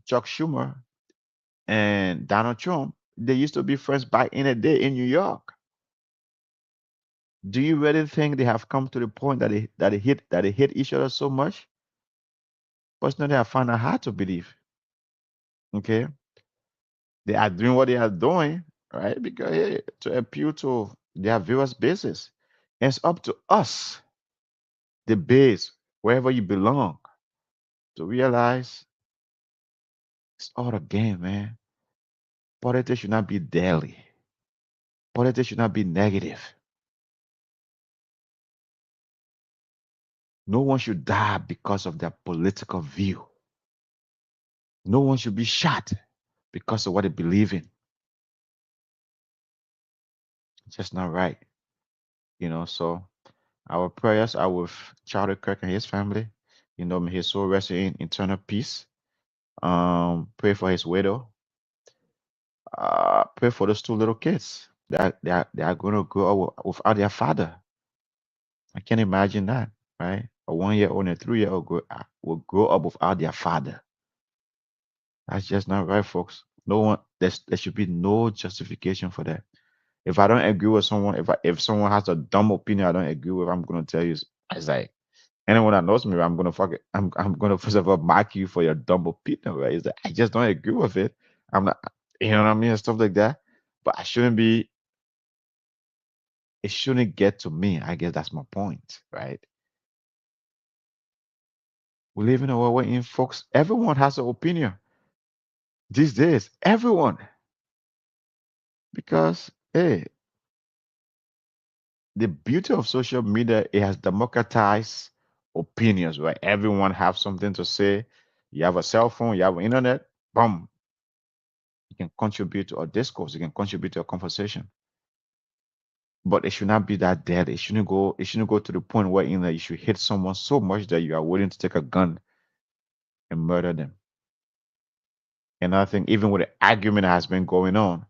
Chuck Schumer and Donald Trump, they used to be friends back in the day in New York. Do you really think they have come to the point that they hit each other so much? Personally, I find it hard to believe. Okay, they are doing what they are doing, right? Because hey, to appeal to their viewers' bases, and it's up to us, the base, wherever you belong, to realize it's all a game, man. Politics should not be daily. Politics should not be negative. No one should die because of their political view. No one should be shot because of what they believe in. It's just not right. So our prayers are with Charlie Kirk and his family. May his soul rest in eternal peace. Pray for his widow. Pray for those two little kids that they are going to grow up without their father. I can't imagine that, right? A 1 year old and a 3 year old will grow up without their father. That's just not right, folks. No one, there should be no justification for that. If I don't agree with someone, if someone has a dumb opinion I don't agree with, I'm gonna tell you, it's like anyone that knows me, I'm gonna fuck it. I'm gonna first of all mark you for your dumb opinion, right? It's like I just don't agree with it. I'm not, you know what I mean, and stuff like that. But I shouldn't be. It shouldn't get to me. I guess that's my point, right? We live in a world where, folks, everyone has an opinion these days. Everyone, because hey, the beauty of social media, it has democratized opinions, right? Everyone have something to say. You have a cell phone, you have internet, boom, you can contribute to a discourse, you can contribute to a conversation. But it should not be that dead. It shouldn't go to the point where you should hit someone so much that you are willing to take a gun and murder them. And I think even with the argument that has been going on,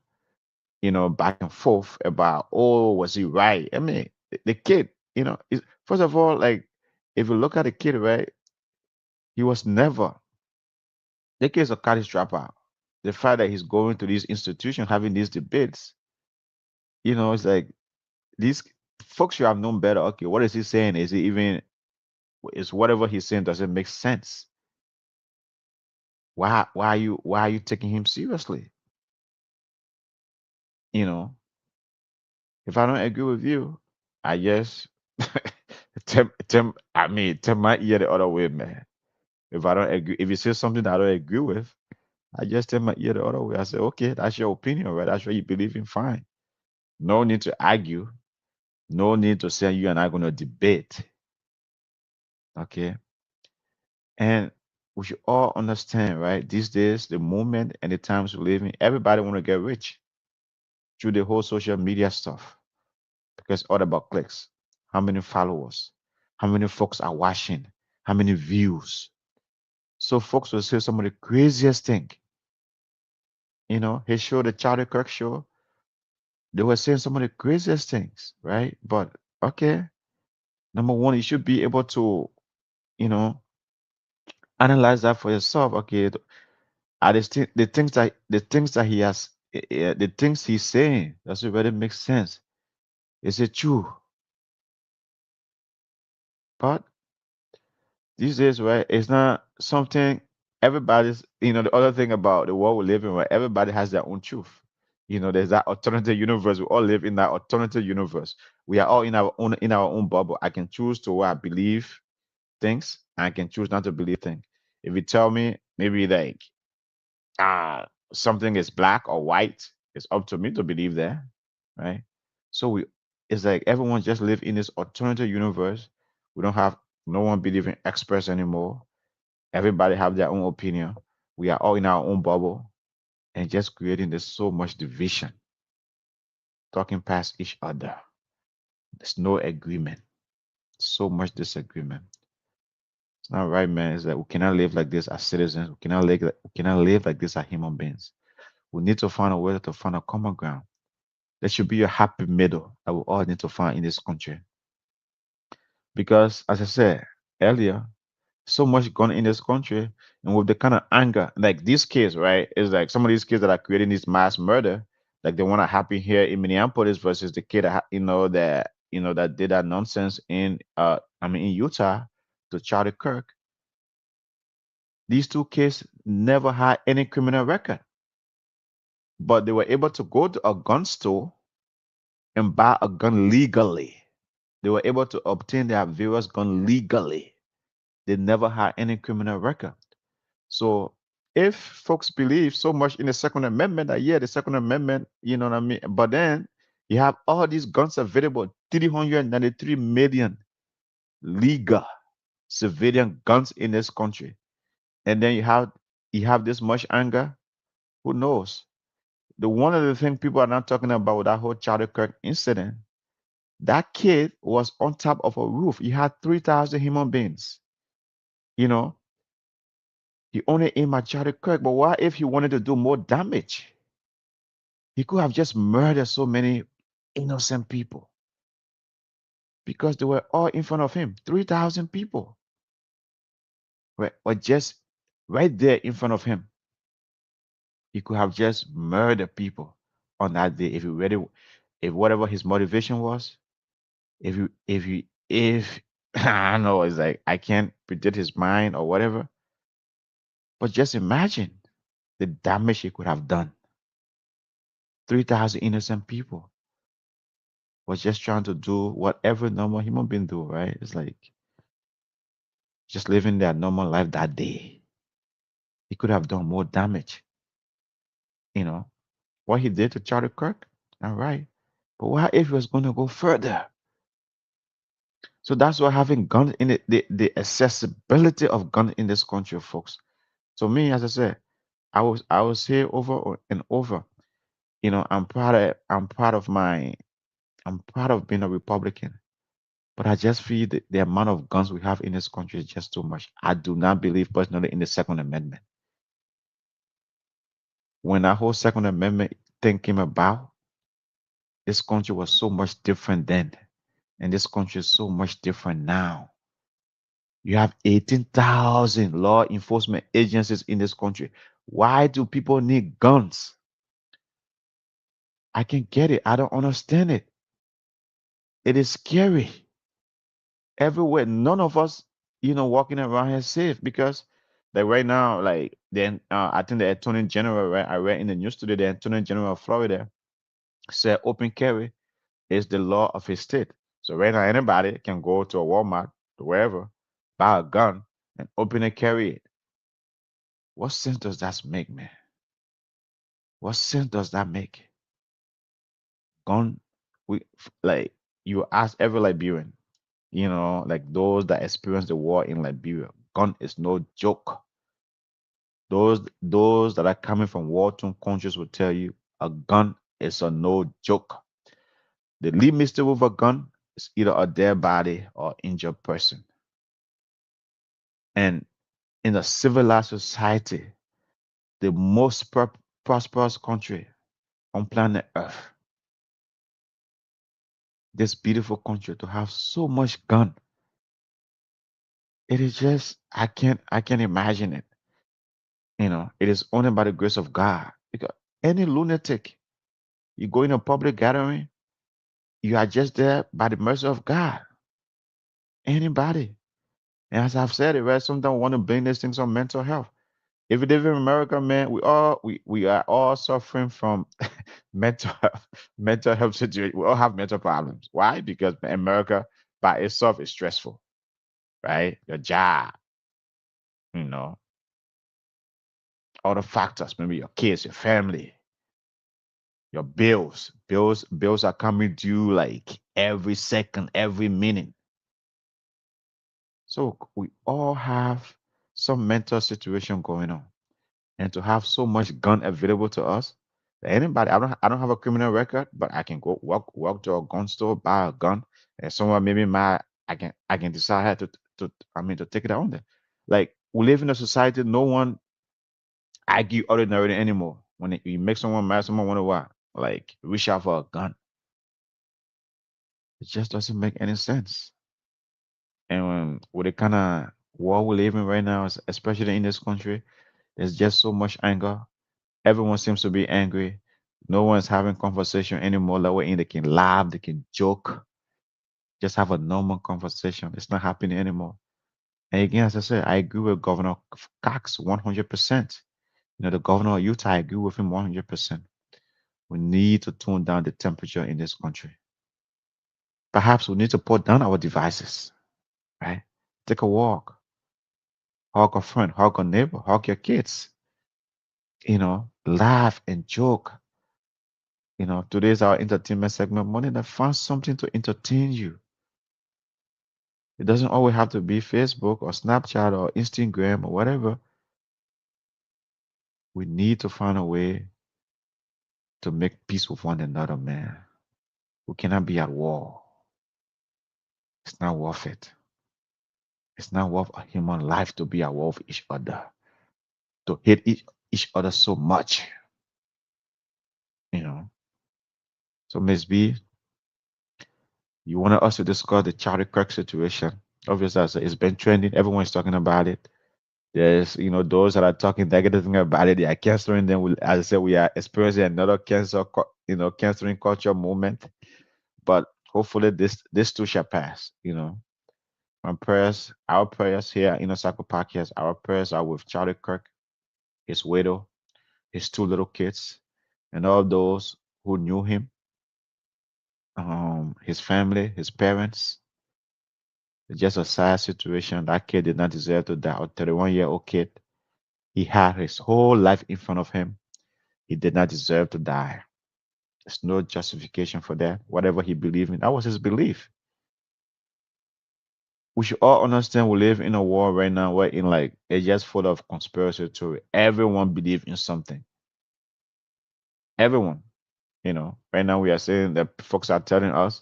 back and forth about, oh, was he right? I mean, the kid, first of all, like If you look at the kid, right, he was never, the kid is a college dropout. The fact that he's going to these institutions having these debates, it's like these folks should have known better. Okay, what is he saying? Is he even, is whatever he's saying, does it make sense? Why are you taking him seriously? You know, if I don't agree with you, I just turn my ear the other way, man. If I don't agree, if you say something that I don't agree with, I just turn my ear the other way. I say, okay, that's your opinion, right? That's what you believe in. Fine. No need to argue. No need to say you and I going to debate. Okay. And we should all understand, right? These days, the moment and the times we live in, everybody want to get rich through the whole social media stuff because it's all about clicks. How many followers? How many folks are watching? How many views? So folks will say some of the craziest thing. His show, the Charlie Kirk show, they were saying some of the craziest things, right? But okay, number one, you should be able to, you know, analyze that for yourself. Okay, are the things that he has, the things he's saying, does it really make sense? Is it true? But these days, right, it's not something everybody's, the other thing about the world we live in, right, everybody has their own truth. There's that alternative universe. We all live in that alternative universe. We are all in our own bubble. I can choose to what I believe things, and I can choose not to believe things. If you tell me maybe like something is black or white, it's up to me to believe that, right? So it's like everyone just live in this alternative universe. We don't have no one believing experts anymore. Everybody have their own opinion. We are all in our own bubble and just creating this so much division, talking past each other. There's no agreement. So much disagreement. It's not right, man. It's like we cannot live like this as citizens. We cannot live like this as human beings. We need to find a way to find a common ground. There should be a happy middle that we all need to find in this country. Because, as I said earlier, so much gone in this country, and with the kind of anger, like this case, right? Is like some of these kids that are creating this mass murder, like the one that happened here in Minneapolis versus the kid that that did that nonsense in Utah to Charlie Kirk. These two kids never had any criminal record, but they were able to go to a gun store and buy a gun legally. They were able to obtain their various gun legally. They never had any criminal record. So if folks believe so much in the Second Amendment that yeah, the Second Amendment, you know what I mean? But then you have all these guns available, 393 million legal civilian guns in this country. And then you have this much anger. Who knows? The one of the things people are not talking about with that whole Charlie Kirk incident, that kid was on top of a roof. He had 3,000 human beings. You know, he only aimed at Charlie Kirk, but what if he wanted to do more damage? He could have just murdered so many innocent people because they were all in front of him. 3,000 people were just right there in front of him. He could have just murdered people on that day if he really, if whatever his motivation was, if I don't know, it's like I can't predict his mind or whatever, but just imagine the damage he could have done. 3,000 innocent people was just trying to do what every normal human being do, right? It's like just living their normal life that day. He could have done more damage, you know. What he did to Charlie Kirk, all right. But what if he was going to go further? So that's why having guns in the accessibility of guns in this country, folks. So me, as I said, I will say and over, I'm proud of being a Republican. But I just feel the amount of guns we have in this country is just too much. I do not believe personally in the Second Amendment. When that whole Second Amendment thing came about, this country was so much different then, and this country is so much different now. You have 18,000 law enforcement agencies in this country. Why do people need guns? I can get it. I don't understand it. It is scary everywhere. None of us, walking around here safe because, like right now, like then I think the Attorney General, right? I read in the news today, the Attorney General of Florida said open carry is the law of his state. So right now, anybody can go to a Walmart, to wherever, buy a gun, and open and carry it. What sense does that make, man? What sense does that make? Gun, like you ask every Liberian, like those that experienced the war in Liberia, gun is no joke. Those that are coming from war-torn countries will tell you a gun is a no joke. The lead mistake with a gun is either a dead body or injured person. And in a civilized society, the most prosperous country on planet Earth, this beautiful country to have so much gun, it is just I can't imagine it. It is only by the grace of God. Because any lunatic, you go in a public gathering, you are just there by the mercy of God. Anybody. And as I've said it, right? Sometimes we want to blame these things on mental health. If you live in America, man, we are all suffering from mental health, mental health situation. We all have mental problems. Why? Because America by itself is stressful, right? Your job, you know, other factors, maybe your kids, your family, your bills. Bills are coming due like every second, every minute. So we all have some mental situation going on. And to have so much gun available to us, anybody, I don't have a criminal record, but I can go walk to a gun store, buy a gun, and someone maybe my I can decide how to take it on there. Like we live in a society, no one argue ordinary anymore. When you make someone mad, someone wonder why, like reach out for a gun. It just doesn't make any sense. And with the kind of war we live in right now, especially in this country, there's just so much anger. Everyone seems to be angry. No one's having conversation anymore. That way, they can laugh, they can joke, just have a normal conversation. It's not happening anymore. And again, as I said, I agree with Governor Cox 100%. The governor of Utah, I agree with him 100%. We need to tone down the temperature in this country. Perhaps we need to put down our devices, right? Take a walk, hug a friend, hug a neighbor, hug your kids, laugh and joke. Today's our entertainment segment. Money that find something to entertain you. It doesn't always have to be Facebook or Snapchat or Instagram or whatever. We need to find a way to make peace with one another, man. We cannot be at war. It's not worth it. It's not worth a human life to be at war with each other, to hate each other so much, you know. So, Miss B, you wanted us to discuss the Charlie Kirk situation. Obviously, as it's been trending. Everyone's talking about it. There's, those that are talking negative thing about it. They are canceling them. As I said, we are experiencing another canceling culture moment. But hopefully, this too shall pass. My prayers, our prayers here in Osaka Podcast, our prayers are with Charlie Kirk, his widow, his two little kids, and all those who knew him, his family, his parents. It's just a sad situation. That kid did not deserve to die. A 31-year-old kid. He had his whole life in front of him. He did not deserve to die. There's no justification for that. Whatever he believed in, that was his belief. We should all understand we live in a world right now where in like it's just full of conspiracy theory. Everyone believes in something. Everyone. Right now we are saying that folks are telling us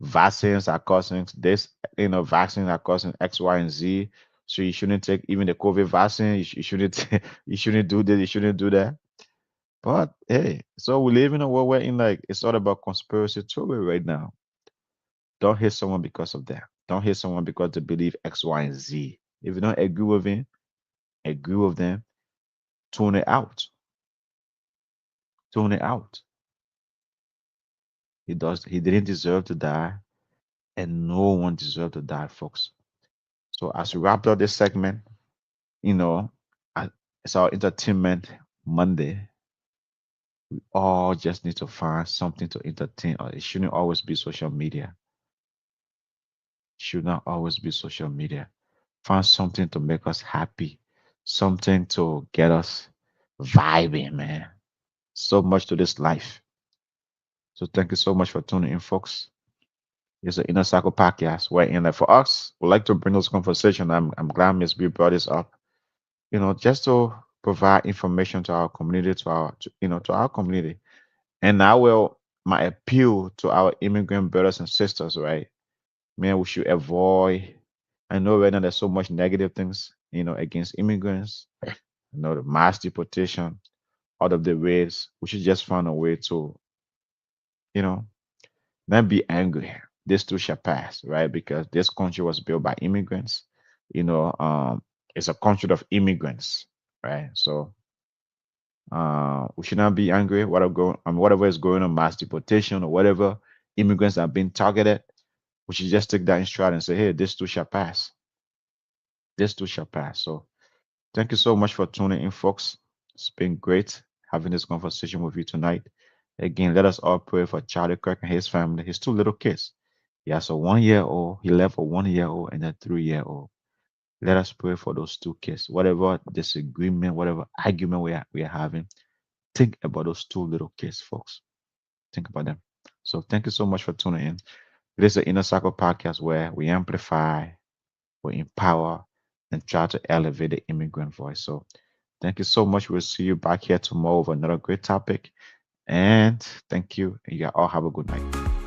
vaccines are causing this, vaccines are causing X, Y, and Z. So you shouldn't take even the COVID vaccine. You shouldn't you shouldn't do this, you shouldn't do that. But hey, so we live in a world where in like it's all about conspiracy theory right now. Don't hate someone because of that. Don't hate someone because they believe X, Y, and Z. If you don't agree with him, agree with them, tune it out. Tune it out. He didn't deserve to die, and no one deserved to die, folks. So as we wrap up this segment, you know, I- it's our entertainment Monday. We all just need to find something to entertain us. It shouldn't always be social media. Should not always be social media. Find something to make us happy, something to get us vibing, man. So much to this life. So thank you so much for tuning in, folks. It's the Inner Circle podcast where in for us, we like to bring those conversation. I'm glad Miss B brought this up. Just to provide information to our community, to our community. And I will my appeal to our immigrant brothers and sisters, right? Man, we should avoid. I know right now there's so much negative things, against immigrants. The mass deportation, out of the ways. We should just find a way to, you know, not be angry. This too shall pass, right? Because this country was built by immigrants. You know, um, it's a country of immigrants, right? So we should not be angry. Whatever is going on, mass deportation or whatever, immigrants are being targeted. We should just take that in stride and say, hey, this too shall pass. This too shall pass. So thank you so much for tuning in, folks. It's been great having this conversation with you tonight. Again, let us all pray for Charlie Kirk and his family, his two little kids. He has a 1 year old, he left a 1 year old and a 3 year old. Let us pray for those two kids. Whatever disagreement, whatever argument we are having, think about those two little kids, folks. Think about them. So thank you so much for tuning in. It is the Inner Circle podcast where we amplify, we empower, and try to elevate the immigrant voice. So thank you so much. We'll see you back here tomorrow with another great topic. And thank you. And you all have a good night.